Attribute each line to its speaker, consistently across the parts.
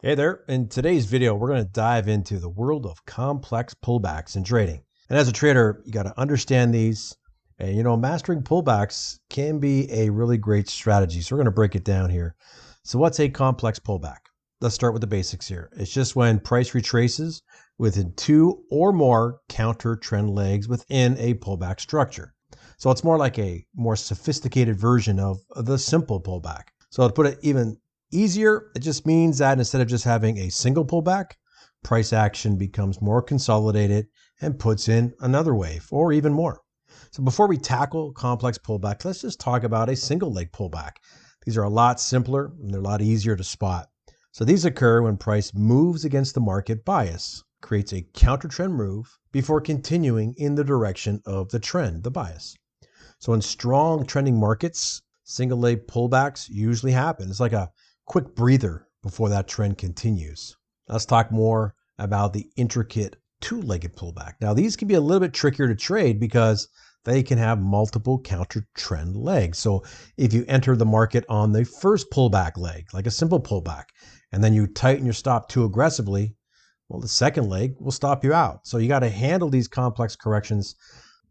Speaker 1: Hey there, in today's video, we're going to dive into the world of complex pullbacks in trading. And as a trader, you got to understand these. And mastering pullbacks can be a really great strategy. So we're going to break it down here. So what's a complex pullback? Let's start with the basics here. It's just when price retraces within two or more counter trend legs within a pullback structure. So it's more like a more sophisticated version of the simple pullback. So to put it even easier, it just means that instead of just having a single pullback, price action becomes more consolidated and puts in another wave or even more. So before we tackle complex pullback, let's just talk about a single leg pullback. These are a lot simpler and they're a lot easier to spot. So these occur when price moves against the market bias, creates a counter trend move before continuing in the direction of the trend, the bias. So in strong trending markets, single leg pullbacks usually happen. It's like a quick breather before that trend continues. Let's talk more about the intricate two-legged pullback. Now, these can be a little bit trickier to trade because they can have multiple counter trend legs. So if you enter the market on the first pullback leg, like a simple pullback, and then you tighten your stop too aggressively, well, the second leg will stop you out. So you got to handle these complex corrections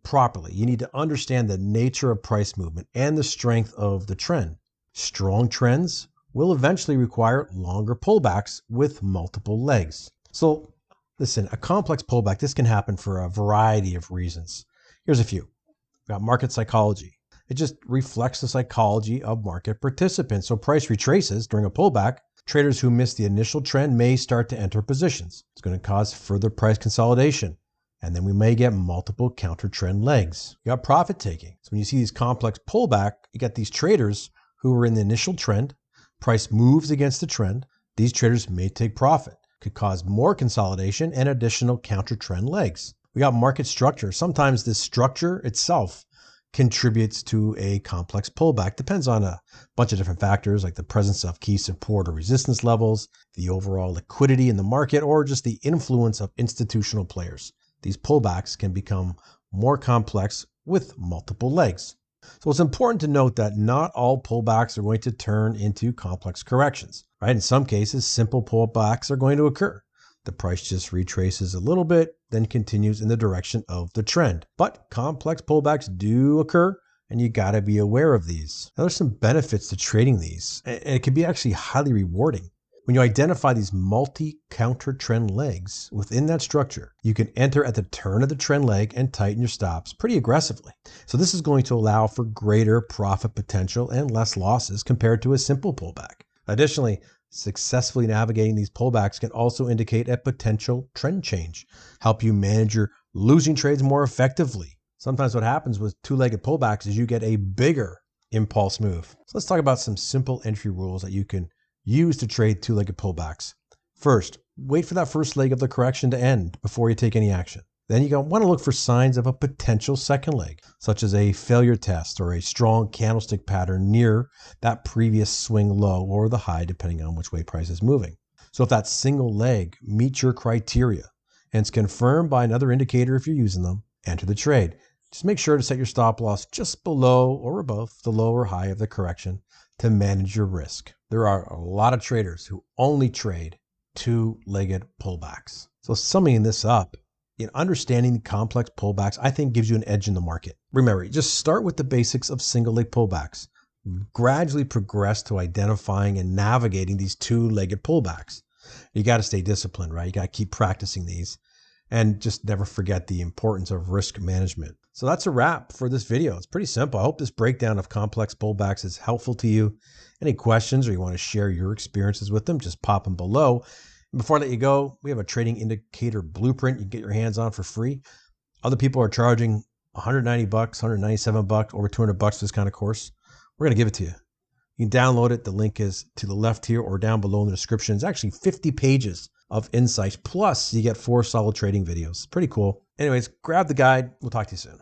Speaker 1: properly. You need to understand the nature of price movement and the strength of the trend. Strong trends will eventually require longer pullbacks with multiple legs. So listen, a complex pullback, this can happen for a variety of reasons. Here's a few. We've got market psychology. It just reflects the psychology of market participants. So price retraces during a pullback. Traders who miss the initial trend may start to enter positions. It's going to cause further price consolidation. And then we may get multiple counter trend legs. You got profit taking. So when you see these complex pullback, you got these traders who are in the initial trend. Price moves against the trend. These traders may take profit. Could cause more consolidation and additional counter trend legs. We got market structure. Sometimes this structure itself contributes to a complex pullback. Depends on a bunch of different factors like the presence of key support or resistance levels, the overall liquidity in the market, or just the influence of institutional players. These pullbacks can become more complex with multiple legs. So it's important to note that not all pullbacks are going to turn into complex corrections, right? In some cases, simple pullbacks are going to occur. The price just retraces a little bit, then continues in the direction of the trend. But complex pullbacks do occur, and you got to be aware of these. Now, there's some benefits to trading these, and it can be actually highly rewarding. When you identify these multi-counter trend legs within that structure, you can enter at the turn of the trend leg and tighten your stops pretty aggressively. So this is going to allow for greater profit potential and less losses compared to a simple pullback. Additionally, successfully navigating these pullbacks can also indicate a potential trend change, help you manage your losing trades more effectively. Sometimes what happens with two-legged pullbacks is you get a bigger impulse move. So let's talk about some simple entry rules that you can use to trade two-legged pullbacks. First, wait for that first leg of the correction to end before you take any action. Then you want to look for signs of a potential second leg, such as a failure test or a strong candlestick pattern near that previous swing low or the high, depending on which way price is moving. So if that single leg meets your criteria and it's confirmed by another indicator if you're using them, enter the trade. Just make sure to set your stop loss just below or above the low or high of the correction to manage your risk. There are a lot of traders who only trade two-legged pullbacks. So summing this up, understanding complex pullbacks, I think gives you an edge in the market. Remember, just start with the basics of single-leg pullbacks. Gradually progress to identifying and navigating these two-legged pullbacks. You got to stay disciplined, right? You got to keep practicing these and just never forget the importance of risk management. So that's a wrap for this video. It's pretty simple. I hope this breakdown of complex pullbacks is helpful to you. Any questions or you want to share your experiences with them, just pop them below. And before I let you go, we have a trading indicator blueprint you can get your hands on for free. Other people are charging $190, $197, over $200 for this kind of course. We're going to give it to you. You can download it. The link is to the left here or down below in the description. It's actually 50 pages of insights. Plus, you get 4 solid trading videos. Pretty cool. Anyways, grab the guide. We'll talk to you soon.